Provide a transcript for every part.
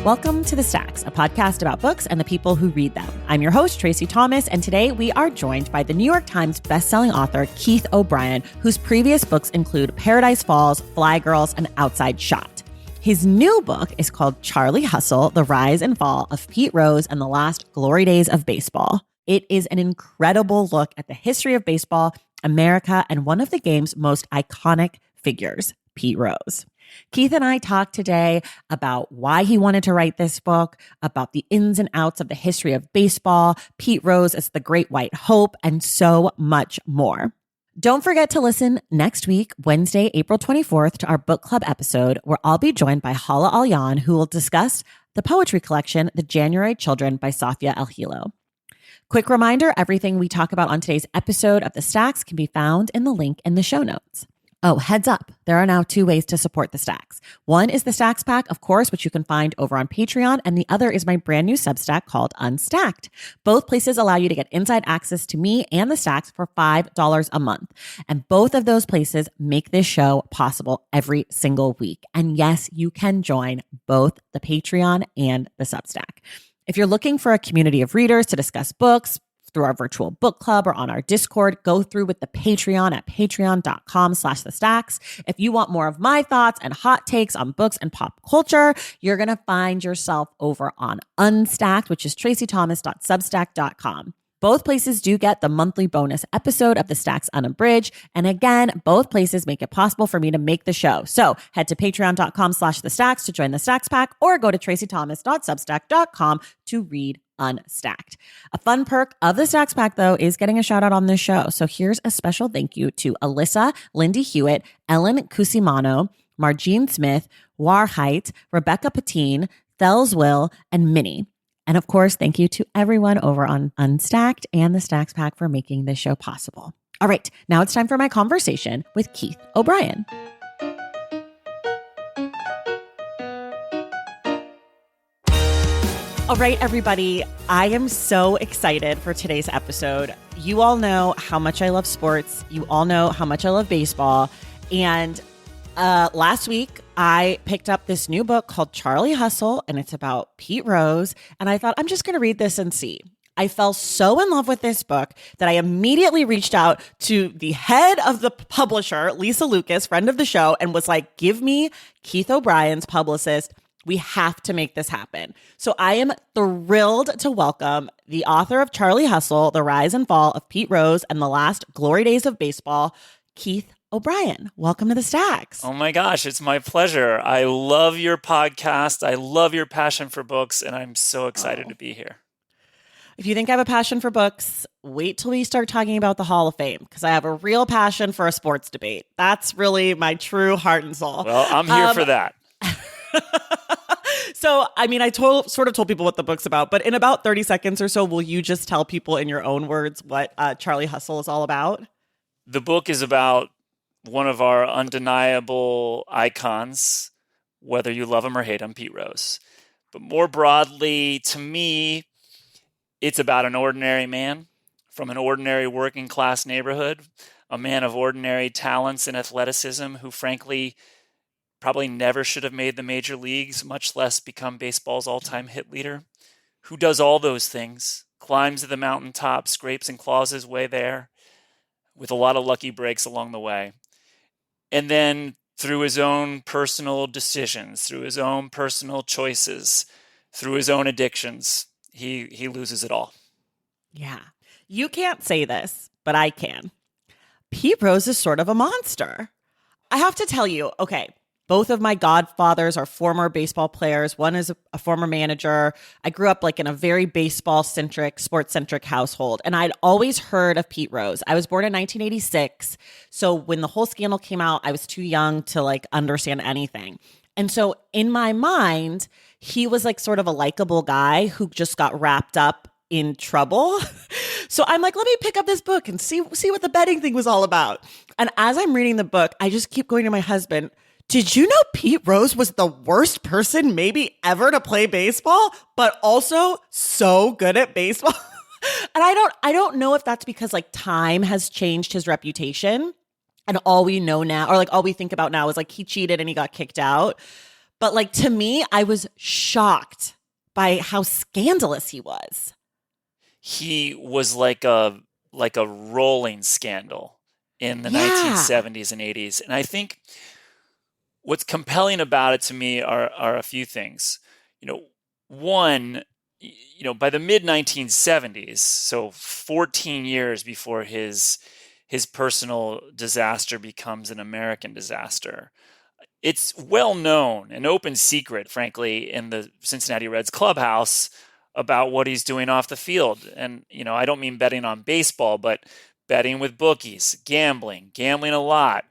Welcome to The Stacks, a podcast about books and the people who read them. I'm your host, Tracy Thomas, and today we are joined by the New York Times bestselling author, Keith O'Brien, whose previous books include Paradise Falls, Fly Girls, and Outside Shot. His new book is called Charlie Hustle, The Rise and Fall of Pete Rose and the Last Glory Days of Baseball. It is an incredible look at the history of baseball, America, and one of the game's most iconic figures, Pete Rose. Keith and I talked today about why he wanted to write this book, about the ins and outs of the history of baseball, Pete Rose as the Great White Hope, and so much more. Don't forget to listen next week, Wednesday, April 24th, to our book club episode, where I'll be joined by Hala Alyan, who will discuss the poetry collection, The January Children by Safia El-Hilo. Quick reminder, everything we talk about on today's episode of The Stacks can be found in the link in the show notes. Oh, heads up. There are now two ways to support The Stacks. One is the Stacks Pack, of course, which you can find over on Patreon, and the other is my brand new Substack called Unstacked. Both places allow you to get inside access to me and The Stacks for $5 a month. And both of those places make this show possible every single week. And yes, you can join both the Patreon and the Substack. If you're looking for a community of readers to discuss books, through our virtual book club or on our Discord, go through with the Patreon at patreon.com/thestacks. If you want more of my thoughts and hot takes on books and pop culture, you're going to find yourself over on Unstacked, which is tracythomas.substack.com. Both places do get the monthly bonus episode of The Stacks Unabridged. And again, both places make it possible for me to make the show. So head to patreon.com/thestacks to join the Stacks Pack, or go to tracythomas.substack.com to read Unstacked. A fun perk of the Stacks Pack, though, is getting a shout out on this show. So here's a special thank you to Alyssa, Lindy Hewitt, Ellen Cusimano, Margene Smith, Warheit, Rebecca Patine, Thels Will, and Minnie. And of course, thank you to everyone over on Unstacked and the Stacks Pack for making this show possible. All right, now it's time for my conversation with Keith O'Brien. All right, everybody, I am so excited for today's episode. You all know how much I love sports. You all know how much I love baseball. And last week, I picked up this new book called Charlie Hustle, and it's about Pete Rose. And I thought, I'm just going to read this and see. I fell so in love with this book that I immediately reached out to the head of the publisher, Lisa Lucas, friend of the show, and was like, give me Keith O'Brien's publicist. We have to make this happen. So I am thrilled to welcome the author of Charlie Hustle, The Rise and Fall of Pete Rose and the Last Glory Days of Baseball, Keith O'Brien. Welcome to The Stacks. Oh my gosh, it's my pleasure. I love your podcast. I love your passion for books, and I'm so excited to be here. If you think I have a passion for books, wait till we start talking about the Hall of Fame, because I have a real passion for a sports debate. That's really my true heart and soul. Well, I'm here for that. So, I mean, I sort of told people what the book's about, but in about 30 seconds or so, will you just tell people in your own words what Charlie Hustle is all about? The book is about one of our undeniable icons, whether you love him or hate him, Pete Rose. But more broadly, to me, it's about an ordinary man from an ordinary working class neighborhood, a man of ordinary talents and athleticism who, frankly, probably never should have made the major leagues, much less become baseball's all-time hit leader, who does all those things, climbs to the mountaintop, scrapes and claws his way there, with a lot of lucky breaks along the way. And then through his own personal decisions, through his own personal choices, through his own addictions, he loses it all. Yeah. You can't say this, but I can. Pete Rose is sort of a monster. I have to tell you, okay, both of my godfathers are former baseball players. One is a former manager. I grew up like in a very baseball-centric, sports-centric household, and I'd always heard of Pete Rose. I was born in 1986, so when the whole scandal came out, I was too young to like understand anything. And so in my mind, he was like sort of a likable guy who just got wrapped up in trouble. So I'm like, let me pick up this book and see what the betting thing was all about. And as I'm reading the book, I just keep going to my husband, did you know Pete Rose was the worst person maybe ever to play baseball, but also so good at baseball? And I don't know if that's because like time has changed his reputation and all we know now, or like all we think about now is like he cheated and he got kicked out. But like to me, I was shocked by how scandalous he was. He was like a rolling scandal in the Yeah. 1970s and 80s. And I think what's compelling about it to me are a few things. One, by the mid 1970s, so 14 years before his personal disaster becomes an American disaster, it's well known, an open secret, frankly, in the Cincinnati Reds clubhouse about what he's doing off the field. And, I don't mean betting on baseball, but betting with bookies, gambling a lot,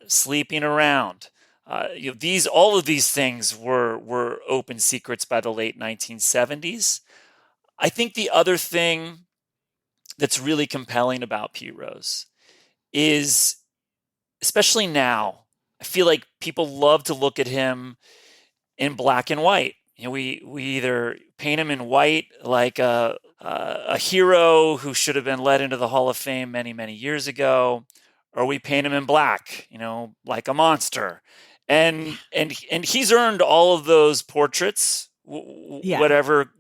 sleeping around. All of these things were open secrets by the late 1970s. I think the other thing that's really compelling about Pete Rose is, especially now, I feel like people love to look at him in black and white. We either paint him in white like a hero who should have been led into the Hall of Fame many, many years ago, or we paint him in black, like a monster. And he's earned all of those portraits, whatever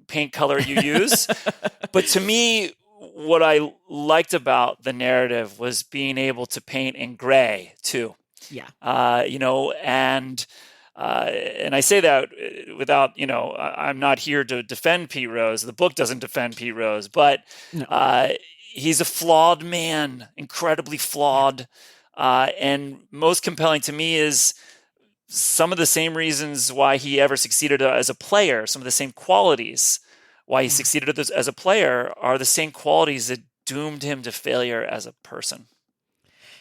paint color you use. But to me, what I liked about the narrative was being able to paint in gray too. Yeah. And I say that without, I'm not here to defend Pete Rose. The book doesn't defend Pete Rose, but No. He's a flawed man, incredibly flawed. And most compelling to me is some of the same reasons why he ever succeeded as a player, some of the same qualities why he succeeded as a player are the same qualities that doomed him to failure as a person.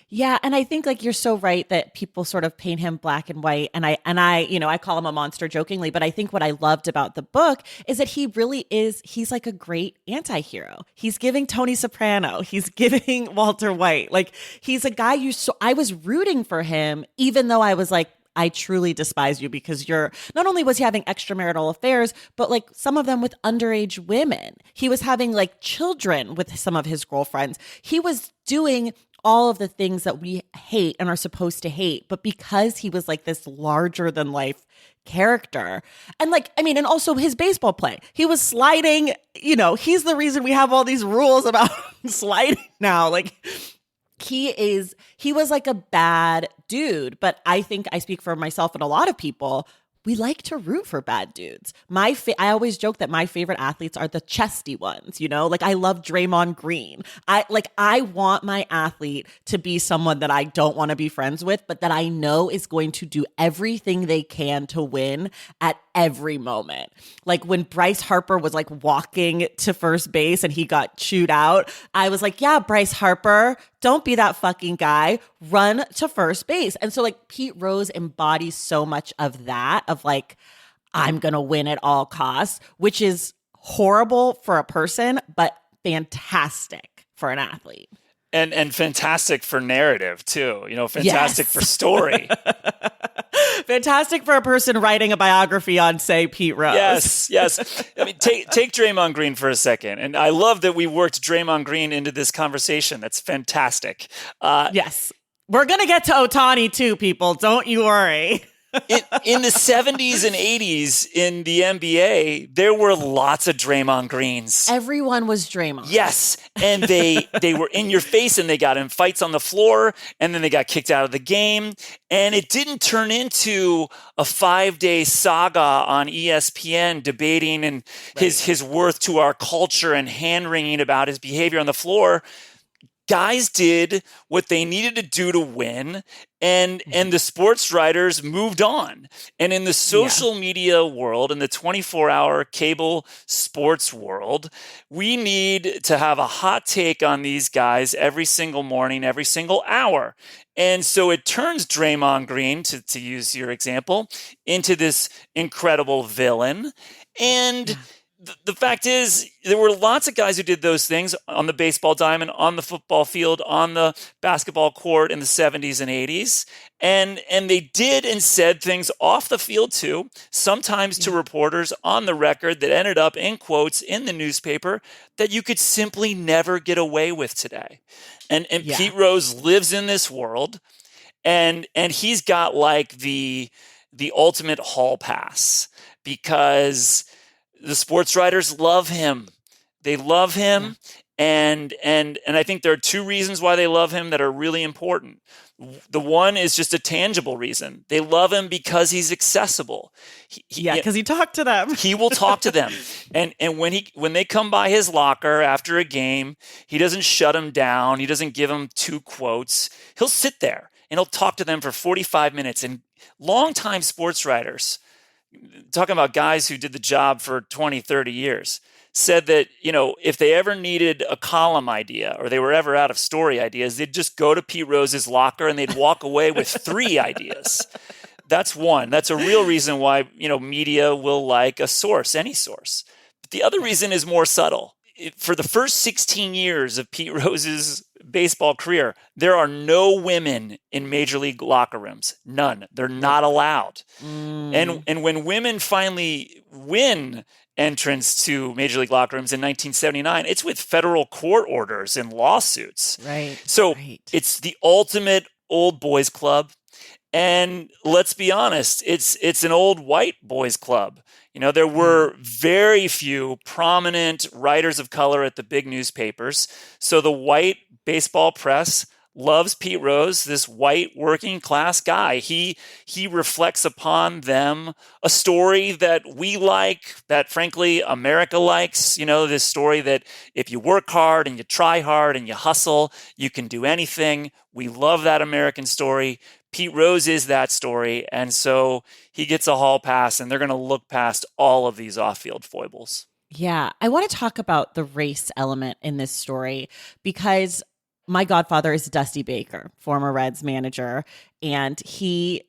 Yeah, and I think like you're so right that people sort of paint him black and white, and I call him a monster jokingly, but I think what I loved about the book is that he's like a great anti-hero. He's giving Tony Soprano, he's giving Walter White. Like he's a guy I was rooting for him even though I was like, I truly despise you because not only was he having extramarital affairs, but like some of them with underage women. He was having like children with some of his girlfriends. He was doing all of the things that we hate and are supposed to hate. But because he was like this larger than life character and and also his baseball play, he was sliding, he's the reason we have all these rules about sliding now. Like he was like a bad dude, but I think I speak for myself and a lot of people. We like to root for bad dudes. I always joke that my favorite athletes are the chesty ones, like I love Draymond Green. I want my athlete to be someone that I don't want to be friends with, but that I know is going to do everything they can to win at every moment. Like when Bryce Harper was like walking to first base and he got chewed out, I was like, yeah, Bryce Harper, don't be that fucking guy. Run to first base. And so like Pete Rose embodies so much of that, of like, I'm going to win at all costs, which is horrible for a person, but fantastic for an athlete. And fantastic for narrative too, fantastic for story. Fantastic for a person writing a biography on, say, Pete Rose. Yes. I mean, take Draymond Green for a second. And I love that we worked Draymond Green into this conversation. That's fantastic. Yes. We're going to get to Ohtani too, people. Don't you worry. In the 70s and 80s in the NBA, there were lots of Draymond Greens. Everyone was Draymond. Yes. And they were in your face and they got in fights on the floor and then they got kicked out of the game. And it didn't turn into a 5-day saga on ESPN debating and his worth to our culture and hand-wringing about his behavior on the floor. Guys did what they needed to do to win, and the sports writers moved on. And in the social media world, in the 24-hour cable sports world, we need to have a hot take on these guys every single morning, every single hour. And so it turns Draymond Green, to use your example, into this incredible villain. And the fact is, there were lots of guys who did those things on the baseball diamond, on the football field, on the basketball court in the 70s and 80s. And they did and said things off the field too, sometimes to reporters on the record that ended up in quotes in the newspaper that you could simply never get away with today. And Pete Rose lives in this world, and he's got like the the ultimate hall pass because the sports writers love him. They love him. And I think there are two reasons why they love him that are really important. The one is just a tangible reason. They love him because he's accessible. Because he talked to them. He will talk to them. And when they come by his locker after a game, he doesn't shut them down. He doesn't give them 2 quotes. He'll sit there and he'll talk to them for 45 minutes. And longtime sports writers, talking about guys who did the job for 20, 30 years, said that, if they ever needed a column idea or they were ever out of story ideas, they'd just go to Pete Rose's locker and they'd walk away with 3 ideas. That's one. That's a real reason why, media will like a source, any source. But the other reason is more subtle. For the first 16 years of Pete Rose's baseball career, there are no women in major league locker rooms. None. They're not allowed. And when women finally win entrance to major league locker rooms in 1979, it's with federal court orders and lawsuits. Right. So it's the ultimate old boys club. And let's be honest, it's an old white boys club. There were very few prominent writers of color at the big newspapers. So the white baseball press loves Pete Rose, this white working class guy. He reflects upon them a story that we like, that frankly America likes. This story that if you work hard and you try hard and you hustle, you can do anything. We love that American story. Pete Rose is that story, and so he gets a hall pass, and they're going to look past all of these off-field foibles. Yeah, I want to talk about the race element in this story because my godfather is Dusty Baker, former Reds manager, and he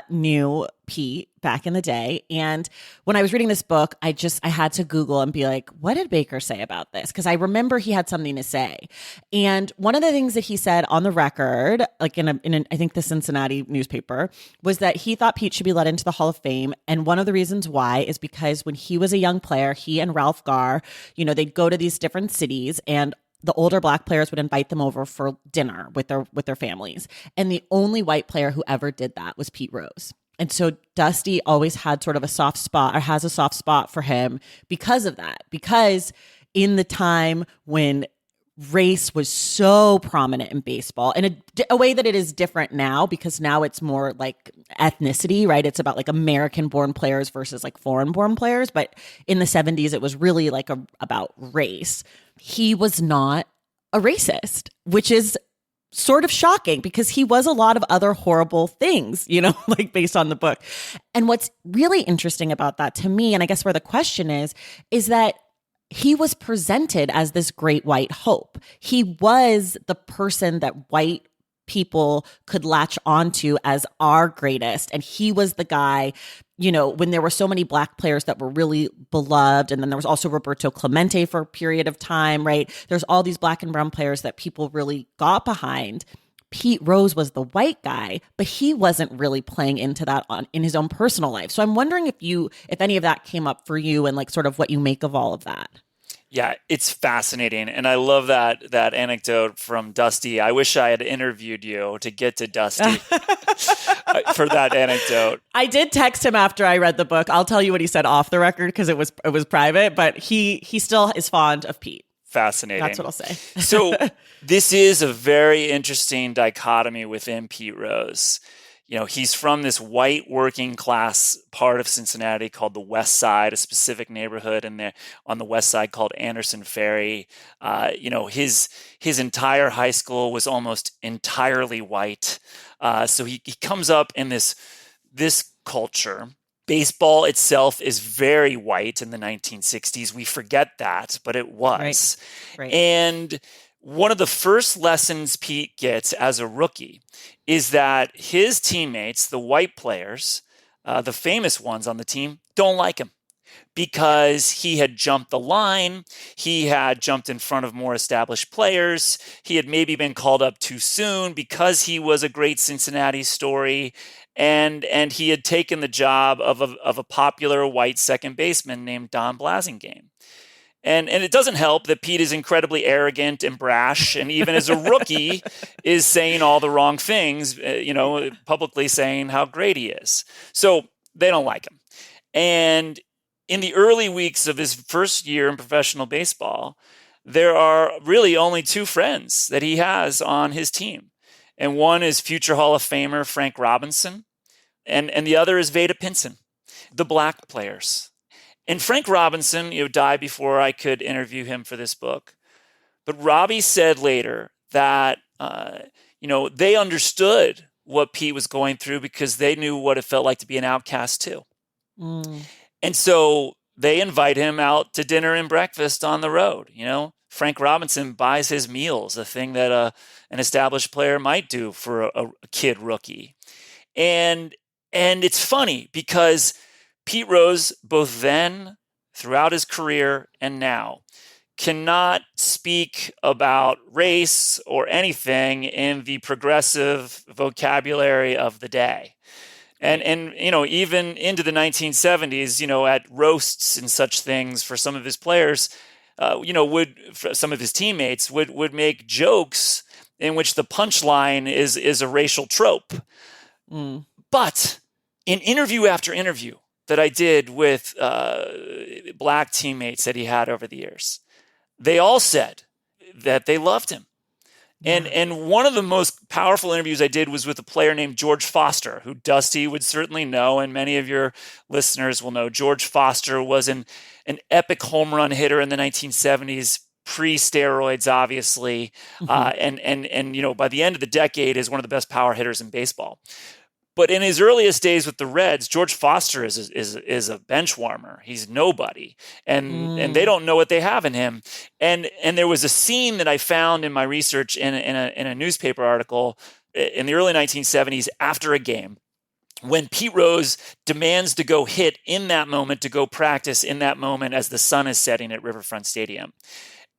knew Pete back in the day. And when I was reading this book, I had to Google and be like, what did Baker say about this? Because I remember he had something to say. And one of the things that he said on the record, like in I think the Cincinnati newspaper, was that he thought Pete should be let into the Hall of Fame. And one of the reasons why is because when he was a young player, he and Ralph Garr, they'd go to these different cities, and the older black players would invite them over for dinner with their families. And the only white player who ever did that was Pete Rose. And so Dusty always had sort of a soft spot, or has a soft spot for him because of that. Because in the time when race was so prominent in baseball in a way that it is different now, because now it's more like ethnicity, right? It's about like American born players versus like foreign born players. But in the 70s, it was really like about race. He was not a racist, which is sort of shocking because he was a lot of other horrible things, like based on the book. And what's really interesting about that to me, and I guess where the question is that he was presented as this great white hope. He was the person that white people could latch onto as our greatest. And he was the guy, when there were so many black players that were really beloved. And then there was also Roberto Clemente for a period of time, right? There's all these black and brown players that people really got behind. Pete Rose was the white guy, but he wasn't really playing into that in his own personal life. So I'm wondering if any of that came up for you and like sort of what you make of all of that. Yeah, it's fascinating. And I love that anecdote from Dusty. I wish I had interviewed you to get to Dusty for that anecdote. I did text him after I read the book. I'll tell you what he said off the record because it was private, but he still is fond of Pete. Fascinating. That's what I'll say. So this is a very interesting dichotomy within Pete Rose. He's from this white working class part of Cincinnati called the West Side, a specific neighborhood on the West Side called Anderson Ferry. His entire high school was almost entirely white. So he comes up in this culture. Baseball itself is very white in the 1960s. We forget that, but it was. Right. And one of the first lessons Pete gets as a rookie is that his teammates, the white players, the famous ones on the team, don't like him because he had jumped the line. He had jumped in front of more established players. He had maybe been called up too soon because he was a great Cincinnati story. And he had taken the job of a popular white second baseman named Don Blasingame. And it doesn't help that Pete is incredibly arrogant and brash, and even as a rookie is saying all the wrong things, publicly saying how great he is. So they don't like him. And in the early weeks of his first year in professional baseball, there are really only two friends that he has on his team. And one is future Hall of Famer Frank Robinson, and the other is Vada Pinson, the black players. And Frank Robinson, died before I could interview him for this book. But Robbie said later that, they understood what Pete was going through because they knew what it felt like to be an outcast too. Mm. And so they invite him out to dinner and breakfast on the road. Frank Robinson buys his meals, a thing that an established player might do for a kid rookie. And it's funny because Pete Rose, both then, throughout his career, and now, cannot speak about race or anything in the progressive vocabulary of the day. And even into the 1970s, at roasts and such things for some of his players, some of his teammates would make jokes in which the punchline is a racial trope. Mm. But in interview after interview that I did with black teammates that he had over the years, they all said that they loved him. And one of the most powerful interviews I did was with a player named George Foster, who Dusty would certainly know, and many of your listeners will know. George Foster was an epic home run hitter in the 1970s, pre-steroids, obviously, and by the end of the decade is one of the best power hitters in baseball. But in his earliest days with the Reds, George Foster is a bench warmer. He's nobody, and they don't know what they have in him. And there was a scene that I found in my research in a newspaper article in the early 1970s after a game, when Pete Rose demands to go hit in that moment, to go practice in that moment as the sun is setting at Riverfront Stadium.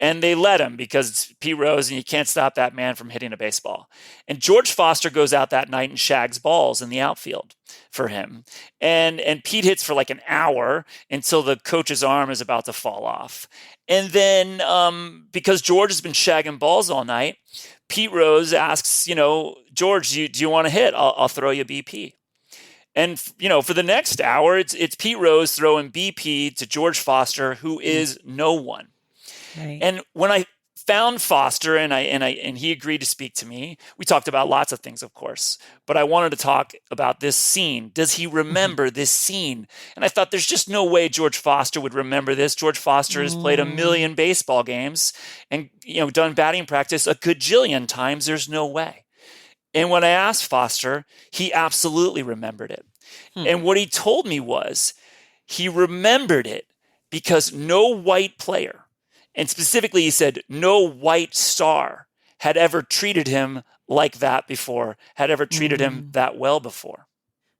And they let him because it's Pete Rose and you can't stop that man from hitting a baseball. And George Foster goes out that night and shags balls in the outfield for him. And Pete hits for like an hour until the coach's arm is about to fall off. And then because George has been shagging balls all night, Pete Rose asks, George, do you want to hit? I'll throw you BP. And, for the next hour, it's Pete Rose throwing BP to George Foster, who is no one. Right. And when I found Foster and he agreed to speak to me, we talked about lots of things, of course, but I wanted to talk about this scene. Does he remember this scene? And I thought there's just no way George Foster would remember this. George Foster has played 1 million baseball games and, done batting practice a gajillion times. There's no way. And when I asked Foster, he absolutely remembered it. And what he told me was he remembered it because no white player, and specifically, he said, no white star had ever treated him like that before, had ever treated him that well before.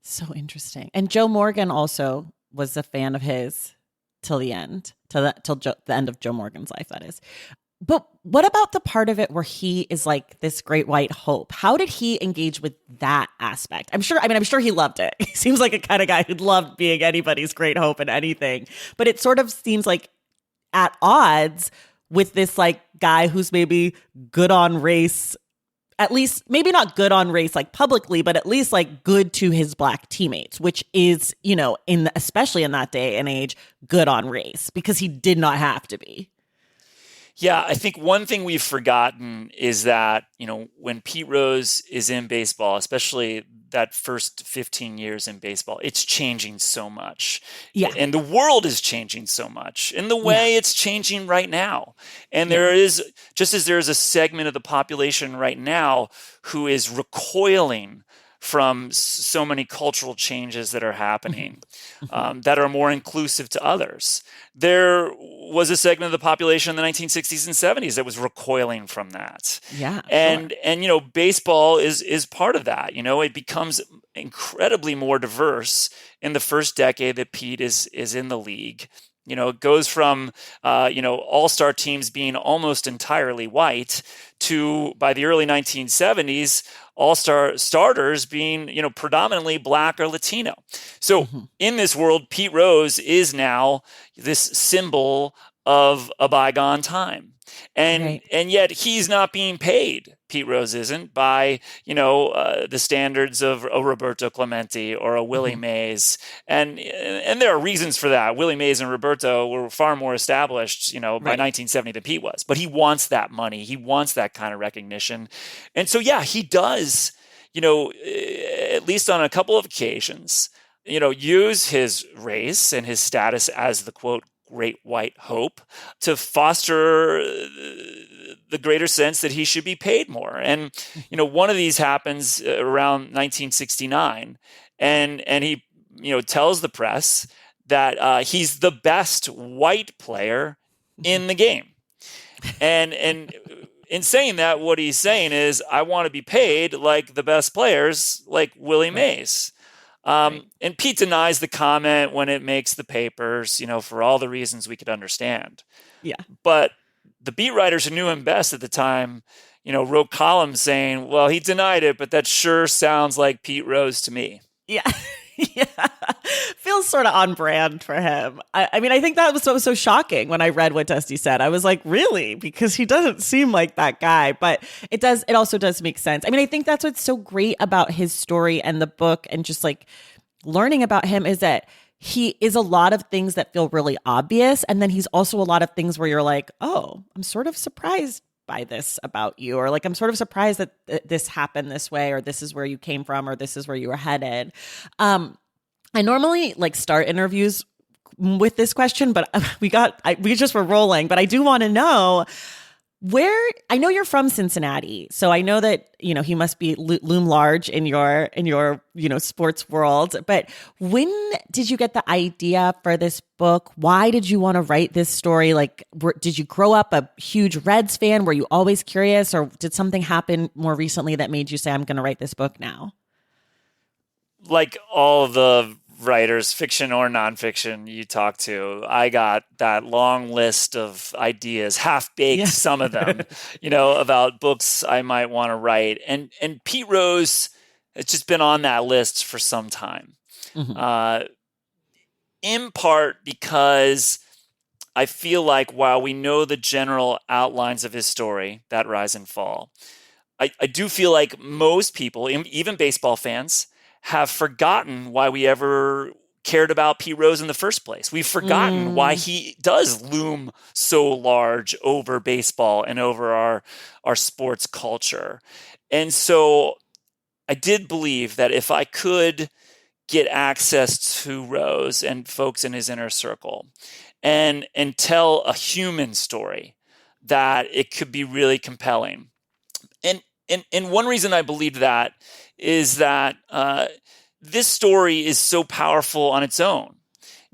So interesting. And Joe Morgan also was a fan of his till the end, till the end of Joe Morgan's life, that is. But what about the part of it where he is like this great white hope? How did he engage with that aspect? I'm sure he loved it. He seems like a kind of guy who'd love being anybody's great hope in anything. But it sort of seems like at odds with this like guy who's maybe good on race, at least maybe not good on race like publicly, but at least like good to his black teammates, which is, especially in that day and age, good on race because he did not have to be. Yeah, I think one thing we've forgotten is that, when Pete Rose is in baseball, especially that first 15 years in baseball, it's changing so much. Yeah. And the world is changing so much in the way it's changing right now. And there is, just as there is a segment of the population right now who is recoiling from so many cultural changes that are happening that are more inclusive to others. There was a segment of the population in the 1960s and 70s that was recoiling from that. Yeah. And baseball is part of that. It becomes incredibly more diverse in the first decade that Pete is in the league. It goes from, all-star teams being almost entirely white to, by the early 1970s, all-star starters being, predominantly black or Latino. So in this world, Pete Rose is now this symbol of a bygone time. And yet he's not being paid. Pete Rose isn't by, the standards of a Roberto Clemente or a Willie Mays. And there are reasons for that. Willie Mays and Roberto were far more established, by 1970 than Pete was. But he wants that money. He wants that kind of recognition. And so, yeah, he does, at least on a couple of occasions, use his race and his status as the, quote, great white hope to foster the greater sense that he should be paid more. And, one of these happens around 1969. And he, tells the press that he's the best white player in the game. And in saying that, what he's saying is, I want to be paid like the best players, like Willie Mays. And Pete denies the comment when it makes the papers, for all the reasons we could understand. Yeah. But the beat writers who knew him best at the time, wrote columns saying, well, he denied it, but that sure sounds like Pete Rose to me. Yeah. Yeah. Feels sort of on brand for him. I mean, I think that was what was so shocking when I read what Dusty said. I was like, really? Because he doesn't seem like that guy. But it also does make sense. I mean, I think that's what's so great about his story and the book and just like learning about him is that he is a lot of things that feel really obvious. And then he's also a lot of things where you're like, oh, I'm sort of surprised by this about you, or like I'm sort of surprised that this happened this way, or this is where you came from, or this is where you were headed. I normally like start interviews with this question, but we just were rolling. But I do want to know where. I know you're from Cincinnati, so I know that he must be loom large in your sports world. But when did you get the idea for this book? Why did you want to write this story? Like, did you grow up a huge Reds fan? Were you always curious, or did something happen more recently that made you say, I'm going to write this book now? Like all the writers, fiction or nonfiction, you talk to, I got that long list of ideas, half-baked, some of them, about books I might want to write. And Pete Rose has just been on that list for some time. In part because I feel like while we know the general outlines of his story, that rise and fall, I do feel like most people, even baseball fans, have forgotten why we ever cared about Pete Rose in the first place. We've forgotten why he does loom so large over baseball and over our sports culture. And so I did believe that if I could get access to Rose and folks in his inner circle and tell a human story, that it could be really compelling. And one reason I believed that is that this story is so powerful on its own.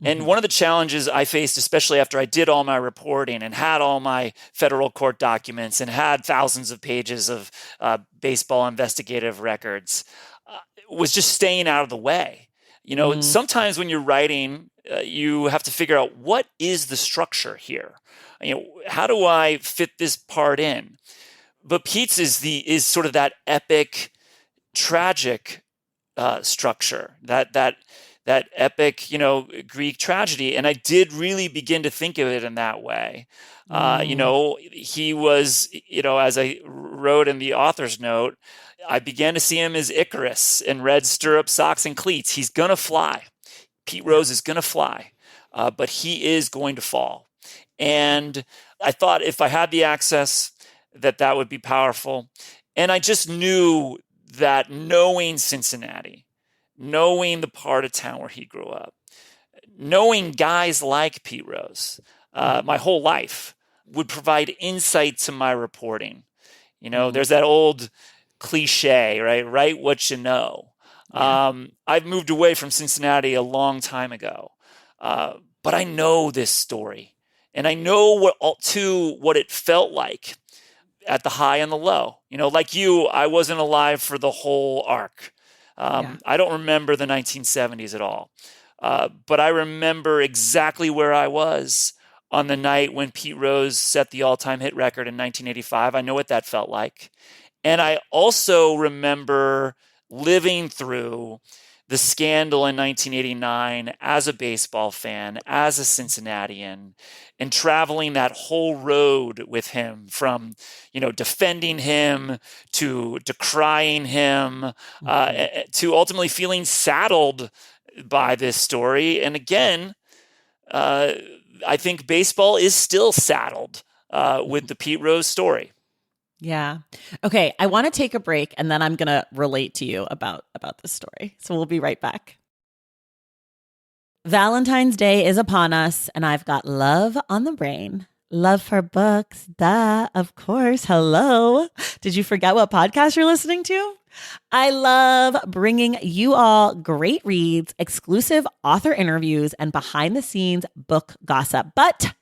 And one of the challenges I faced, especially after I did all my reporting and had all my federal court documents and had thousands of pages of baseball investigative records, was just staying out of the way. Sometimes when you're writing, you have to figure out, what is the structure here? How do I fit this part in? But Pete's is sort of that epic, tragic structure, that epic, Greek tragedy. And I did really begin to think of it in that way. He was, as I wrote in the author's note, I began to see him as Icarus in red stirrup socks and cleats. He's going to fly. Pete Rose is going to fly, but he is going to fall. And I thought if I had the access, that would be powerful. And I just knew that knowing Cincinnati, knowing the part of town where he grew up, knowing guys like Pete Rose, my whole life would provide insight to my reporting. There's that old cliche, right? Write what you know. I've moved away from Cincinnati a long time ago, but I know this story, and I know what it felt like at the high and the low. Like you, I wasn't alive for the whole arc. I don't remember the 1970s at all. But I remember exactly where I was on the night when Pete Rose set the all-time hit record in 1985. I know what that felt like. And I also remember living through the scandal in 1989 as a baseball fan, as a Cincinnatian, and traveling that whole road with him from, defending him to decrying him, to ultimately feeling saddled by this story. And again, I think baseball is still saddled with the Pete Rose story. Yeah. Okay. I want to take a break and then I'm going to relate to you about this story. So we'll be right back. Valentine's Day is upon us and I've got love on the brain. Love for books. Duh. Of course. Hello. Did you forget what podcast you're listening to? I love bringing you all great reads, exclusive author interviews, and behind the scenes book gossip. But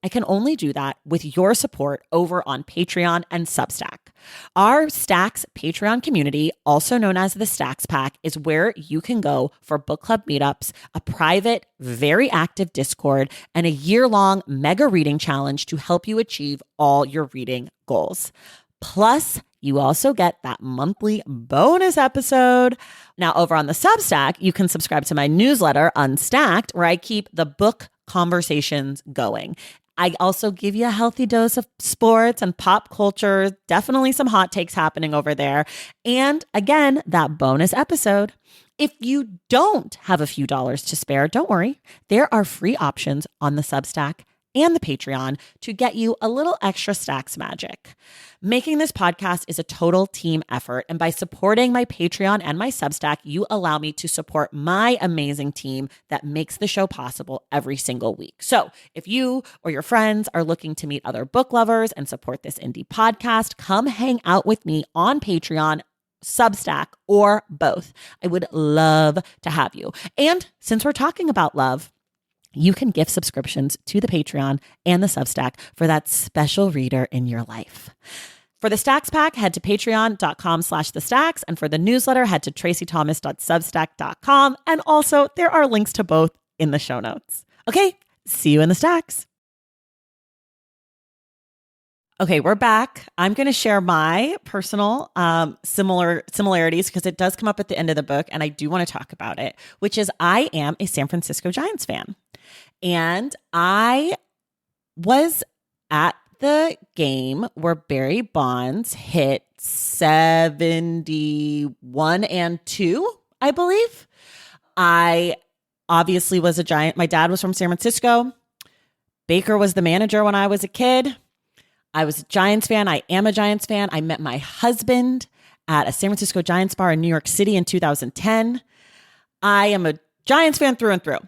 I can only do that with your support over on Patreon and Substack. Our Stacks Patreon community, also known as the Stacks Pack, is where you can go for book club meetups, a private, very active Discord, and a year-long mega reading challenge to help you achieve all your reading goals. Plus, you also get that monthly bonus episode. Now, over on the Substack, you can subscribe to my newsletter, Unstacked, where I keep the book conversations going. I also give you a healthy dose of sports and pop culture, definitely some hot takes happening over there. And again, that bonus episode. If you don't have a few dollars to spare, don't worry. There are free options on the Substack and the Patreon to get you a little extra Stacks magic. Making this podcast is a total team effort, and by supporting my Patreon and my Substack, you allow me to support my amazing team that makes the show possible every single week. So if you or your friends are looking to meet other book lovers and support this indie podcast, come hang out with me on Patreon, Substack, or both. I would love to have you. And since we're talking about love, you can gift subscriptions to the Patreon and the Substack for that special reader in your life. For the Stacks Pack, head to patreon.com/thestacks. And for the newsletter, head to tracythomas.substack.com. And also, there are links to both in the show notes. Okay, see you in the Stacks. Okay, we're back. I'm going to share my personal similarities because it does come up at the end of the book, and I do want to talk about it, which is I am a San Francisco Giants fan. And I was at the game where Barry Bonds hit 71 and 2, I believe. I obviously was a Giant. My dad was from San Francisco. Baker was the manager when I was a kid. I was a Giants fan. I am a Giants fan. I met my husband at a San Francisco Giants bar in New York City in 2010. I am a Giants fan through and through.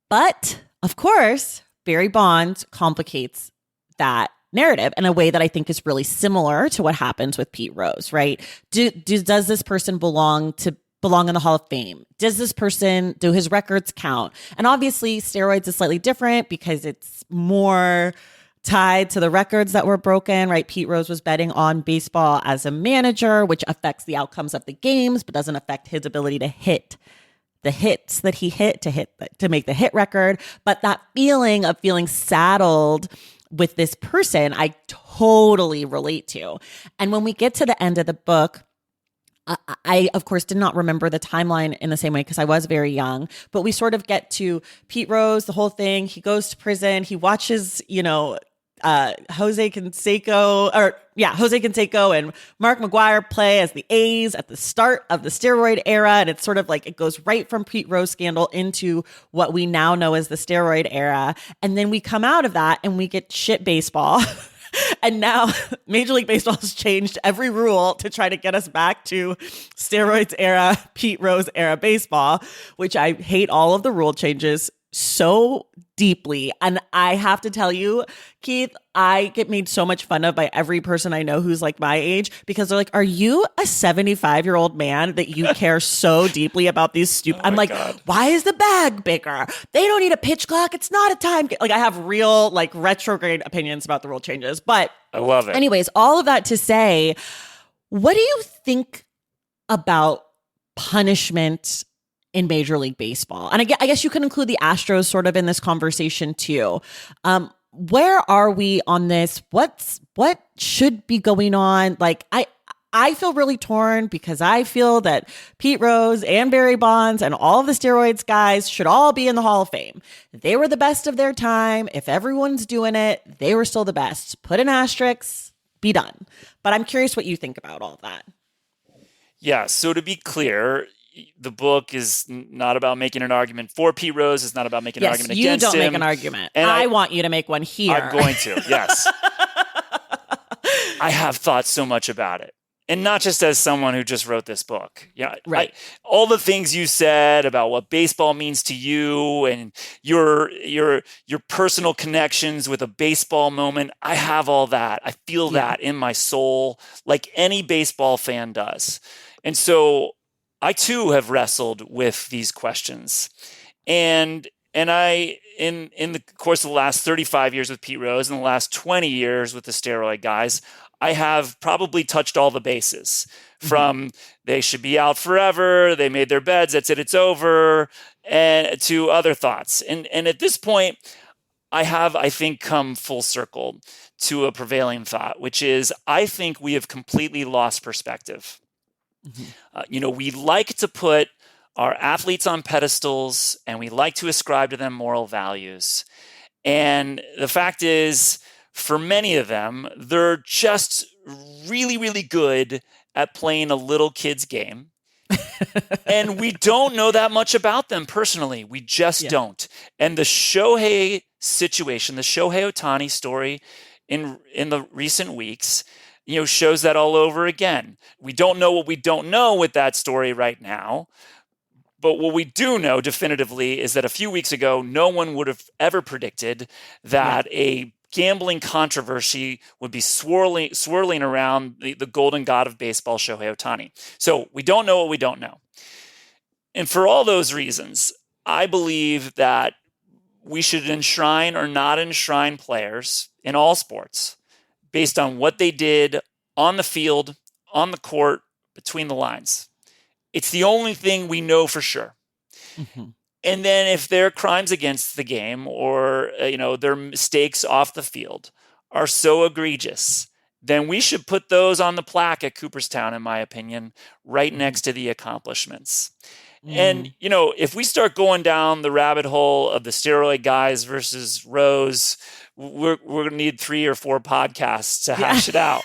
But, of course, Barry Bonds complicates that narrative in a way that I think is really similar to what happens with Pete Rose, right? Does this person belong in the Hall of Fame? Does this person, do his records count? And obviously, steroids is slightly different because it's more tied to the records that were broken, right? Pete Rose was betting on baseball as a manager, which affects the outcomes of the games, but doesn't affect his ability to hit the hits that he hit to make the hit record. But that feeling of feeling saddled with this person, I totally relate to. And when we get to the end of the book, I, of course, did not remember the timeline in the same way because I was very young, but we sort of get to Pete Rose, the whole thing. He goes to prison. He watches, Jose Canseco and Mark McGwire play as the A's at the start of the steroid era. And it's sort of like it goes right from Pete Rose scandal into what we now know as the steroid era. And then we come out of that and we get shit baseball. And now Major League Baseball has changed every rule to try to get us back to steroids era, Pete Rose era baseball, which I hate all of the rule changes so deeply. And I have to tell you, Keith, I get made so much fun of by every person I know who's like my age because they're like, are you a 75-year-old man that you care so deeply about these stupid? I'm like, God. Why is the bag bigger? They don't need a pitch clock. It's not a time. Like I have real like retrograde opinions about the rule changes, but I love it. Anyways, all of that to say, what do you think about punishment in Major League Baseball? And I guess you can include the Astros sort of in this conversation too. Where are we on this? What should be going on? Like I feel really torn because I feel that Pete Rose and Barry Bonds and all of the steroids guys should all be in the Hall of Fame. They were the best of their time. If everyone's doing it, they were still the best. Put an asterisk, be done. But I'm curious what you think about all of that. Yeah, so to be clear, the book is not about making an argument for Pete Rose. It's not about making an argument against him. Yes, you don't make an argument. And I want you to make one here. I'm going to, yes. I have thought so much about it. And not just as someone who just wrote this book. Yeah, right. All the things you said about what baseball means to you and your personal connections with a baseball moment, I have all that. I feel that in my soul, like any baseball fan does. And so I too have wrestled with these questions. And I, in the course of the last 35 years with Pete Rose and the last 20 years with the steroid guys, I have probably touched all the bases from they should be out forever, they made their beds, that's it, it's over, and to other thoughts. And at this point, I have, I think, come full circle to a prevailing thought, which is I think we have completely lost perspective. We like to put our athletes on pedestals and we like to ascribe to them moral values. And the fact is, for many of them, they're just really, really good at playing a little kid's game. And we don't know that much about them personally. We just don't. And the Shohei situation, the Shohei Ohtani story in the recent weeks, shows that all over again. We don't know what we don't know with that story right now. But what we do know definitively is that a few weeks ago, no one would have ever predicted that a gambling controversy would be swirling around the golden god of baseball, Shohei Ohtani. So we don't know what we don't know. And for all those reasons, I believe that we should enshrine or not enshrine players in all sports based on what they did on the field, on the court, between the lines. It's the only thing we know for sure. And then if their crimes against the game or, their mistakes off the field are so egregious, then we should put those on the plaque at Cooperstown, in my opinion, right next to the accomplishments. And, if we start going down the rabbit hole of the steroid guys versus Rose, we're going to need 3 or 4 podcasts to hash it out.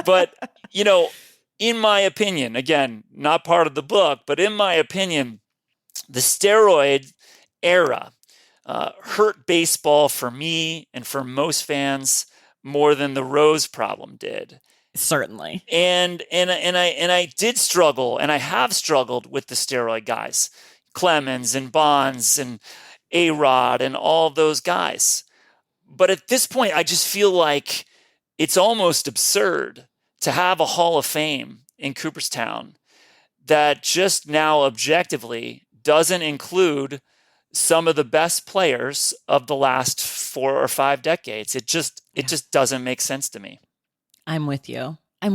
But, in my opinion, again, not part of the book, but in my opinion, the steroid era hurt baseball for me and for most fans more than the Rose problem did. Certainly. And I did struggle, and I have struggled with the steroid guys, Clemens and Bonds and A-Rod and all those guys. But at this point, I just feel like it's almost absurd to have a Hall of Fame in Cooperstown that just now objectively doesn't include some of the best players of the last 4 or 5 decades. It just doesn't make sense to me. I'm with you. I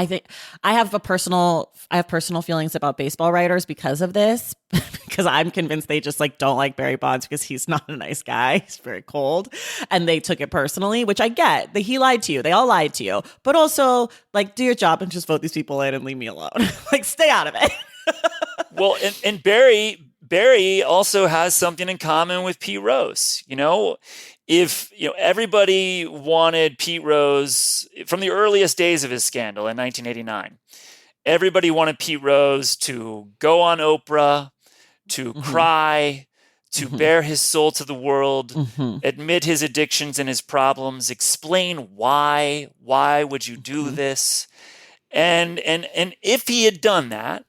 think I have personal feelings about baseball writers because of this, because I'm convinced they just don't like Barry Bonds because he's not a nice guy. He's very cold, and they took it personally, which I get. That he lied to you. They all lied to you, but also do your job and just vote these people in and leave me alone. Stay out of it. Well, and Barry also has something in common with Pete Rose. If everybody wanted Pete Rose from the earliest days of his scandal in 1989, everybody wanted Pete Rose to go on Oprah, to cry, to bare his soul to the world, admit his addictions and his problems, explain why would you do this? And if he had done that,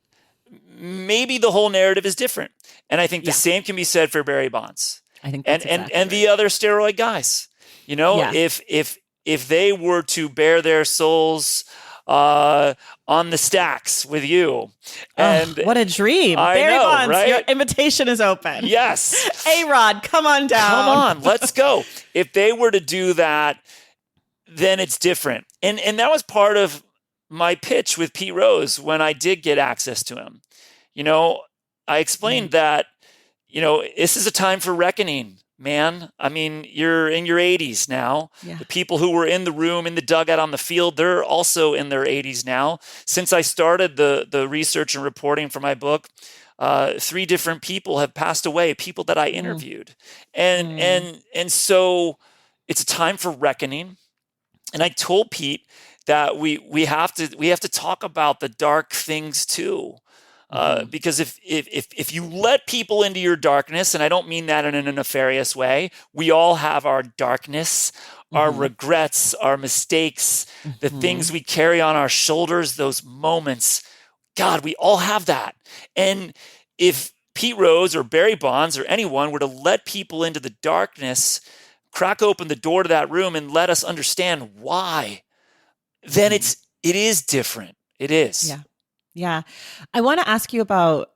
maybe the whole narrative is different. And I think the same can be said for Barry Bonds. I think that's and the other steroid guys. If they were to bare their souls on the stacks with you. And what a dream. Barry Bonds, right? Your invitation is open. Yes. A-Rod, come on down. Come on, let's go. If they were to do that, then it's different. And that was part of my pitch with Pete Rose when I did get access to him. I explained that, this is a time for reckoning, man. I mean, you're in your 80s now. Yeah. The people who were in the room, in the dugout on the field, they're also in their 80s now. Since I started the research and reporting for my book, 3 different people have passed away, people that I interviewed. And so it's a time for reckoning. And I told Pete that we have to talk about the dark things too. Because if you let people into your darkness, and I don't mean that in a nefarious way, we all have our darkness, our regrets, our mistakes, the things we carry on our shoulders, those moments. God, we all have that. And if Pete Rose or Barry Bonds or anyone were to let people into the darkness, crack open the door to that room and let us understand why, then it is different. It is. Yeah. Yeah. I want to ask you about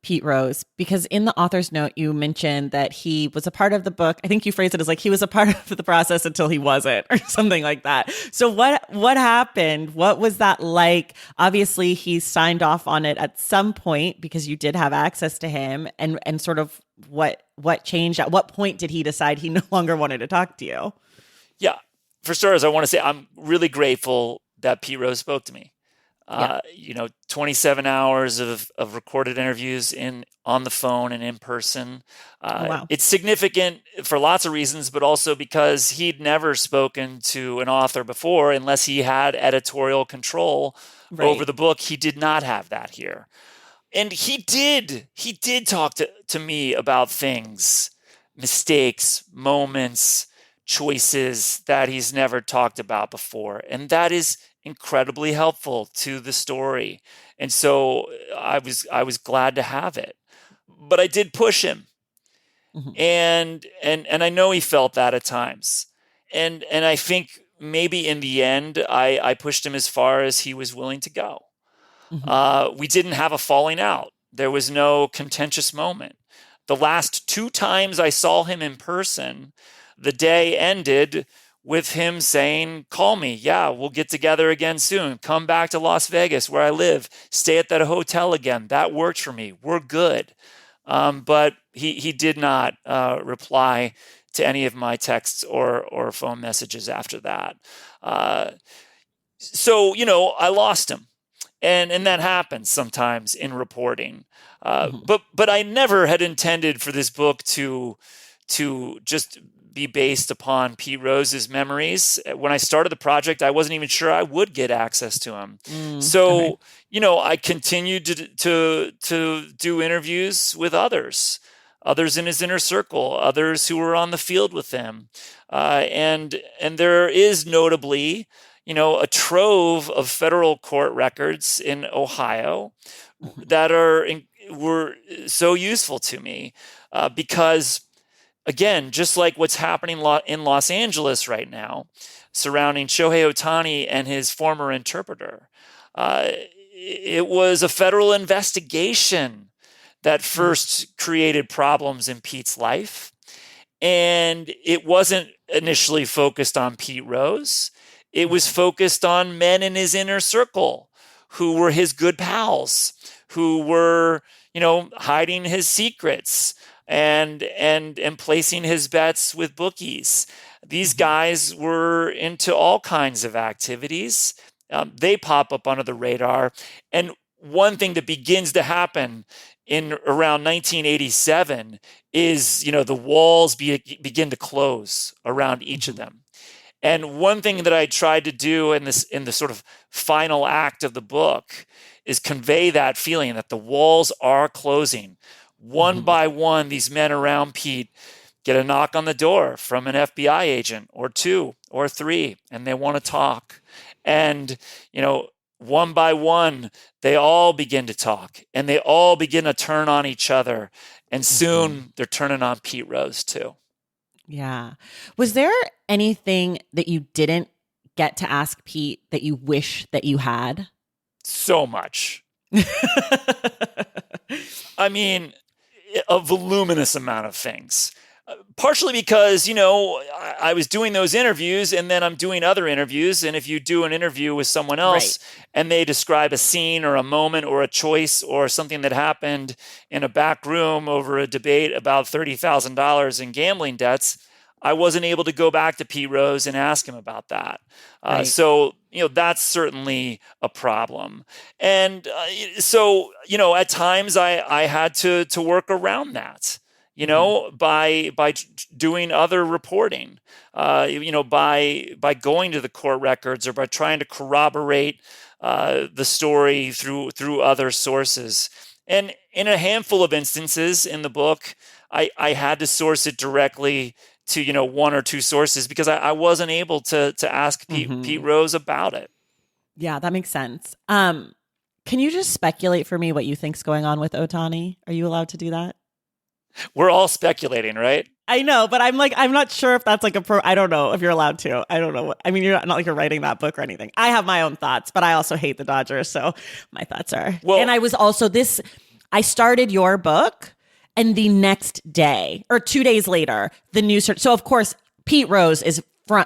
Pete Rose, because in the author's note, you mentioned that he was a part of the book. I think you phrased it as like he was a part of the process until he wasn't, or something like that. So what happened? What was that like? Obviously, he signed off on it at some point because you did have access to him, and sort of what changed? At what point did he decide he no longer wanted to talk to you? Yeah. For starters, I want to say I'm really grateful that Pete Rose spoke to me. 27 hours of recorded interviews on the phone and in person. Wow. It's significant for lots of reasons, but also because he'd never spoken to an author before unless he had editorial control over the book. He did not have that here. And he did talk to me about things, mistakes, moments, choices that he's never talked about before. And that is incredibly helpful to the story. And so I was glad to have it. But I did push him. And I know he felt that at times. And I think maybe in the end I pushed him as far as he was willing to go. We didn't have a falling out. There was no contentious moment. The last 2 times I saw him in person, the day ended with him saying, call me. Yeah, we'll get together again soon. Come back to Las Vegas where I live. Stay at that hotel again. That worked for me. We're good. But he did not reply to any of my texts or phone messages after that. So, I lost him. And that happens sometimes in reporting. But I never had intended for this book to just be based upon Pete Rose's memories. When I started the project, I wasn't even sure I would get access to him. So, I continued to do interviews with others in his inner circle, others who were on the field with him. And there is notably, a trove of federal court records in Ohio that were so useful to me because, again, just like what's happening in Los Angeles right now surrounding Shohei Ohtani and his former interpreter, it was a federal investigation that first created problems in Pete's life. And it wasn't initially focused on Pete Rose. It was focused on men in his inner circle who were his good pals, who were, hiding his secrets and placing his bets with bookies. These guys were into all kinds of activities. They pop up under the radar. And one thing that begins to happen in around 1987 is, the walls begin to close around each of them. And one thing that I tried to do in the sort of final act of the book is convey that feeling that the walls are closing. One by one, these men around Pete get a knock on the door from an FBI agent or 2 or 3, and they want to talk. And, one by one, they all begin to talk, and they all begin to turn on each other. And soon they're turning on Pete Rose too. Yeah. Was there anything that you didn't get to ask Pete that you wish that you had? So much. I mean, a voluminous amount of things. Partially because, I was doing those interviews and then I'm doing other interviews. And if you do an interview with someone else and they describe a scene or a moment or a choice or something that happened in a back room over a debate about $30,000 in gambling debts, I wasn't able to go back to Pete Rose and ask him about that. So, that's certainly a problem. And so, at times I had to work around that. By doing other reporting, by going to the court records or by trying to corroborate the story through other sources. And in a handful of instances in the book, I had to source it directly to one or two sources because I wasn't able to ask Pete Rose about it. Yeah, that makes sense. Can you just speculate for me what you think's going on with Ohtani? Are you allowed to do that? We're all speculating, right? I know, but I'm not sure if that's like I don't know if you're allowed to. I don't know. I mean, you're not like you're writing that book or anything. I have my own thoughts, but I also hate the Dodgers. So my thoughts are. Well, and I was also I started your book and the next day or 2 days later, the news. So of course, Pete Rose is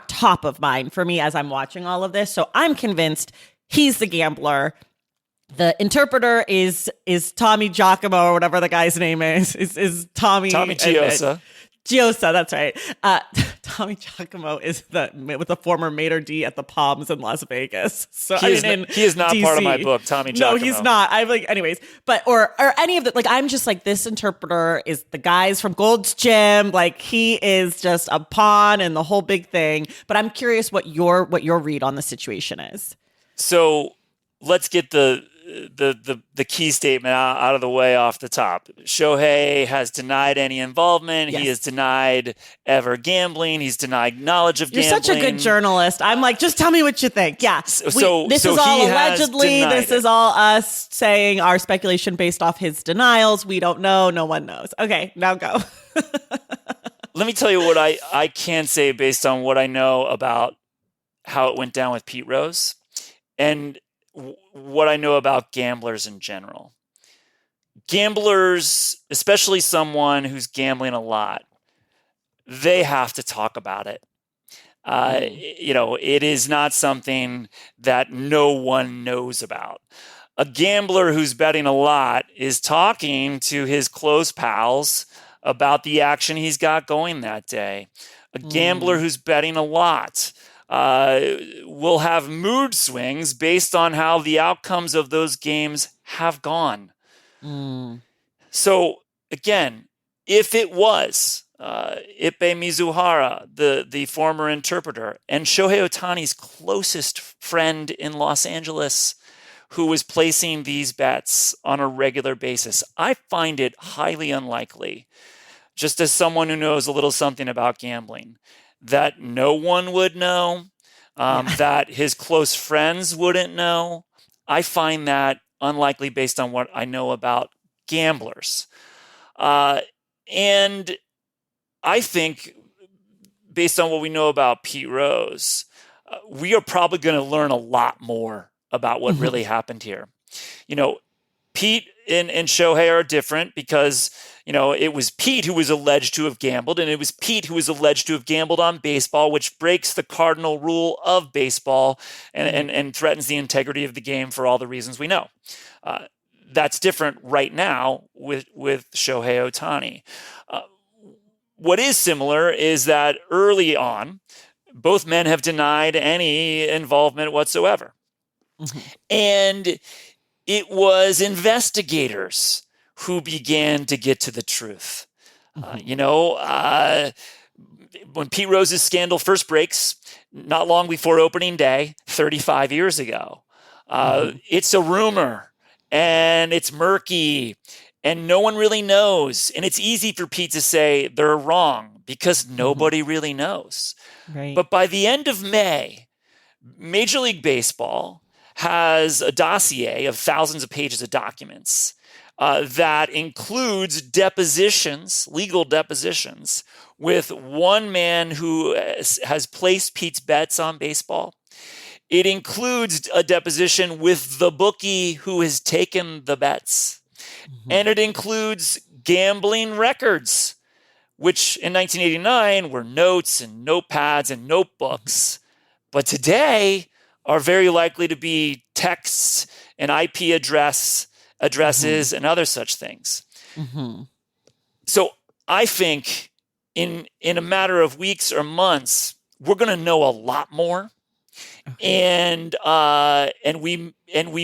top of mind for me as I'm watching all of this. So I'm convinced he's the gambler. The interpreter is Tommy Giacomo or whatever the guy's name is Tommy Giosa. Giosa, that's right. Tommy Giacomo is with the former maitre d' at the Palms in Las Vegas. So he is not DC. Part of my book, Tommy Giacomo. No, he's not. I'm like, anyways, but or any of the I'm just like this interpreter is the guys from Gold's Gym. Like he is just a pawn in the whole big thing. But I'm curious what your read on the situation is. So let's get the key statement out of the way off the top. Shohei has denied any involvement. Yes. He has denied ever gambling. He's denied knowledge of gambling. You're such a good journalist. I'm like, just tell me what you think. Yeah. This is all allegedly. This is all us saying our speculation based off his denials. We don't know. No one knows. Okay, now go. Let me tell you what I can say based on what I know about how it went down with Pete Rose and what I know about gamblers in general. Gamblers, especially someone who's gambling a lot, they have to talk about it. It is not something that no one knows about. A gambler who's betting a lot is talking to his close pals about the action he's got going that day. A gambler who's betting a lot will have mood swings based on how the outcomes of those games have gone. So again, if it was Ippei Mizuhara, the former interpreter, and Shohei Ohtani's closest friend in Los Angeles, who was placing these bets on a regular basis, I find it highly unlikely, just as someone who knows a little something about gambling, that no one would know, that his close friends wouldn't know. I find that unlikely based on what I know about gamblers. And I think based on what we know about Pete Rose, we are probably going to learn a lot more about what really happened here. Pete and Shohei are different because, it was Pete who was alleged to have gambled, and it was Pete who was alleged to have gambled on baseball, which breaks the cardinal rule of baseball and threatens the integrity of the game for all the reasons we know. That's different right now with Shohei Ohtani. What is similar is that early on, both men have denied any involvement whatsoever. And it was investigators who began to get to the truth. When Pete Rose's scandal first breaks, not long before opening day, 35 years ago, it's a rumor and it's murky and no one really knows. And it's easy for Pete to say they're wrong because nobody really knows. Right. But by the end of May, Major League Baseball has a dossier of thousands of pages of documents that includes depositions, legal depositions, with one man who has placed Pete's bets on baseball. It includes a deposition with the bookie who has taken the bets. And it includes gambling records which in 1989 were notes and notepads and notebooks, but today are very likely to be texts and IP addresses and other such things. So I think in a matter of weeks or months, we're going to know a lot more. And we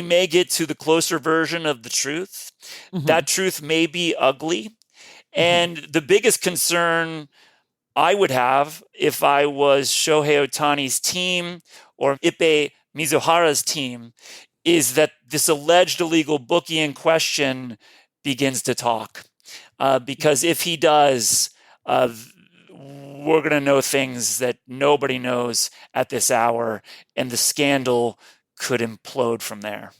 may get to the closer version of the truth. That truth may be ugly. And the biggest concern I would have if I was Shohei Ohtani's team or Ippei Mizuhara's team is that this alleged illegal bookie in question begins to talk. Because if he does, we're going to know things that nobody knows at this hour, and the scandal could implode from there.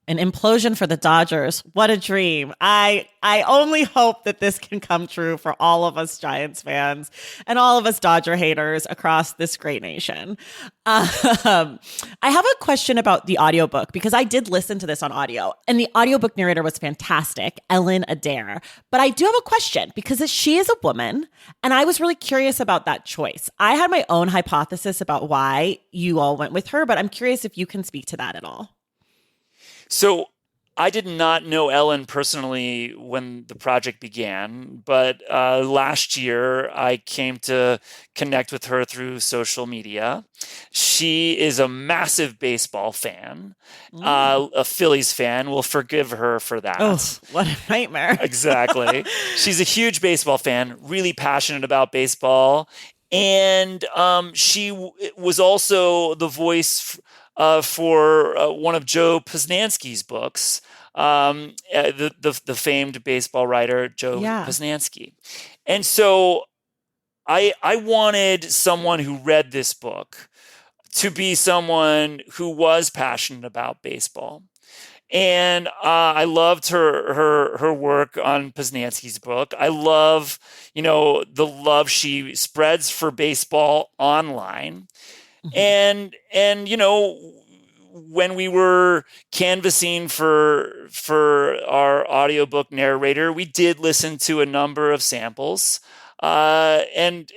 An implosion for the Dodgers. What a dream. I only hope that this can come true for all of us Giants fans and all of us Dodger haters across this great nation. I have a question about the audiobook because I did listen to this on audio and the audiobook narrator was fantastic, Ellen Adair. But I do have a question because she is a woman and I was really curious about that choice. I had my own hypothesis about why you all went with her, but I'm curious if you can speak to that at all. So I did not know Ellen personally when the project began, but last year I came to connect with her through social media. She is a massive baseball fan, a Phillies fan. We'll forgive her for that. Oh, what a nightmare. Exactly. She's a huge baseball fan, really passionate about baseball. And she was also the voice for one of Joe Posnanski's books, the famed baseball writer Joe Posnanski. And so I wanted someone who read this book to be someone who was passionate about baseball. And I loved her work on Posnanski's book. I love, the love she spreads for baseball online. And when we were canvassing for our audiobook narrator, we did listen to a number of samples. And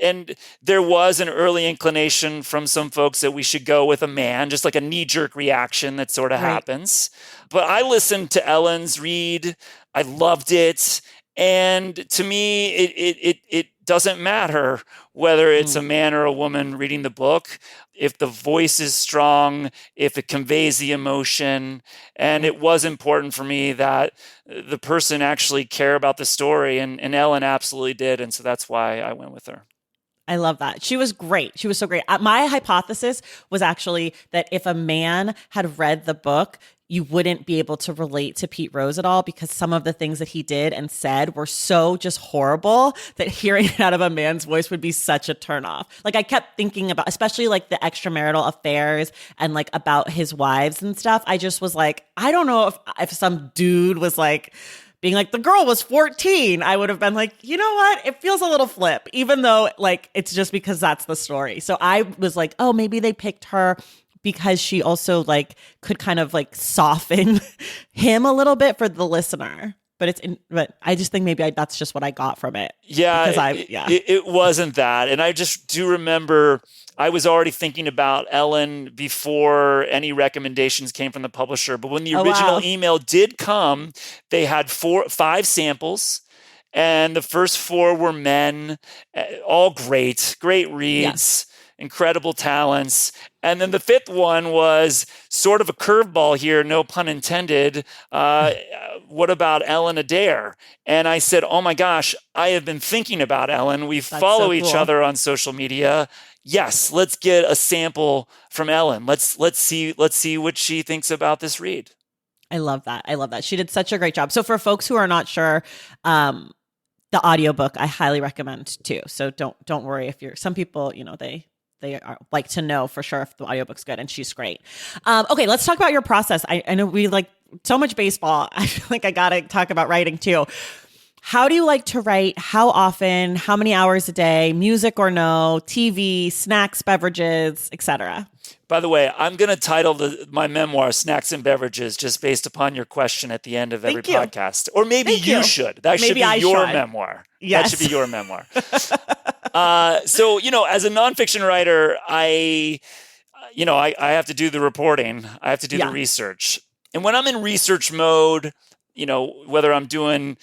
there was an early inclination from some folks that we should go with a man, just like a knee-jerk reaction that sort of happens. But I listened to Ellen's read. I loved it. And to me, it doesn't matter whether it's a man or a woman reading the book. If the voice is strong, if it conveys the emotion, and it was important for me that the person actually care about the story, and Ellen absolutely did, and so that's why I went with her. I love that. She was great. She was so great. My hypothesis was actually that if a man had read the book, you wouldn't be able to relate to Pete Rose at all because some of the things that he did and said were so just horrible that hearing it out of a man's voice would be such a turnoff. Like I kept thinking about, especially like the extramarital affairs and like about his wives and stuff. I just was like, I don't know if some dude was like being like, the girl was 14, I would have been like, you know what? It feels a little flip, even though like it's just because that's the story. So I was like, oh, maybe they picked her because she also like could kind of like soften him a little bit for the listener. But but I just think maybe that's just what I got from it. Yeah, it wasn't that. And I just do remember I was already thinking about Ellen before any recommendations came from the publisher. But when the original email did come, they had 5 samples. And the first 4 were men, all great reads. Yeah. Incredible talents. And then the 5th one was sort of a curveball here, no pun intended. What about Ellen Adair? And I said, oh my gosh, I have been thinking about Ellen. We follow each other on social media. Yes, let's get a sample from Ellen. Let's see what she thinks about this read. I love that. She did such a great job. So for folks who are not sure, the audiobook I highly recommend too. So don't worry if some people, they are like to know for sure if the audiobook's good, and she's great. Okay, let's talk about your process. I know we like so much baseball. I feel like I got to talk about writing too. How do you like to write? How often? How many hours a day? Music or no? TV, snacks, beverages, etc. By the way, I'm going to title my memoir "Snacks and Beverages" just based upon your question at the end of every podcast. Or maybe you should. That should be your memoir. Yes. That should be your memoir. So, as a nonfiction writer, I have to do the reporting. I have to do the research. And when I'm in research mode, whether I'm doing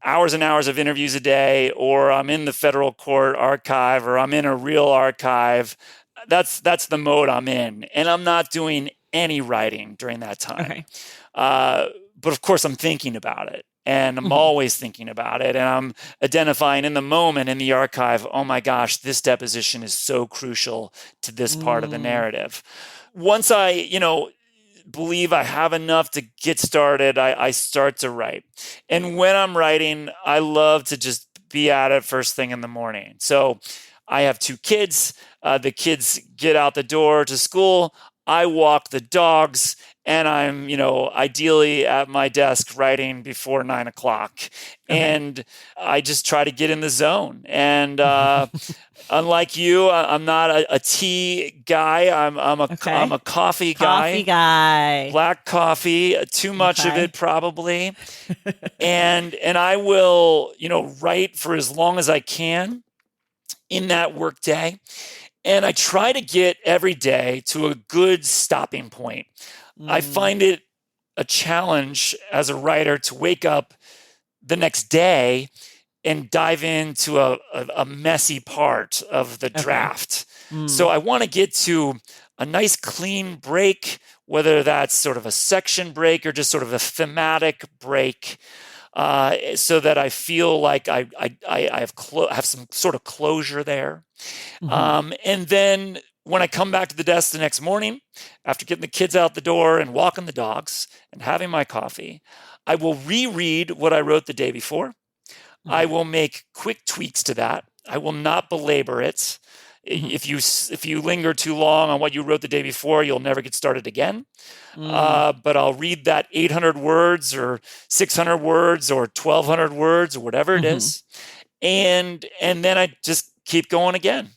hours and hours of interviews a day, or I'm in the federal court archive, or I'm in a real archive, that's the mode I'm in. And I'm not doing any writing during that time. Okay. But of course, I'm thinking about it. And I'm always thinking about it. And I'm identifying in the moment in the archive, oh my gosh, this deposition is so crucial to this part of the narrative. Once I, believe I have enough to get started, I start to write. And when I'm writing, I love to just be at it first thing in the morning. So I have 2 kids. The kids get out the door to school. I walk the dogs, and I'm, ideally at my desk writing before 9 o'clock. Okay. And I just try to get in the zone. And unlike you, I'm not a tea guy. I'm a coffee guy. Coffee guy. Black coffee, too much of it probably. and I will, write for as long as I can in that work day. And I try to get every day to a good stopping point. I find it a challenge as a writer to wake up the next day and dive into a messy part of the draft. So I want to get to a nice clean break, whether that's sort of a section break or just sort of a thematic break, so that I feel like I have some sort of closure there. And then when I come back to the desk the next morning, after getting the kids out the door and walking the dogs and having my coffee, I will reread what I wrote the day before. I will make quick tweaks to that. I will not belabor it. If you linger too long on what you wrote the day before, you'll never get started again. But I'll read that 800 words or 600 words or 1,200 words or whatever it is, and then I just keep going again,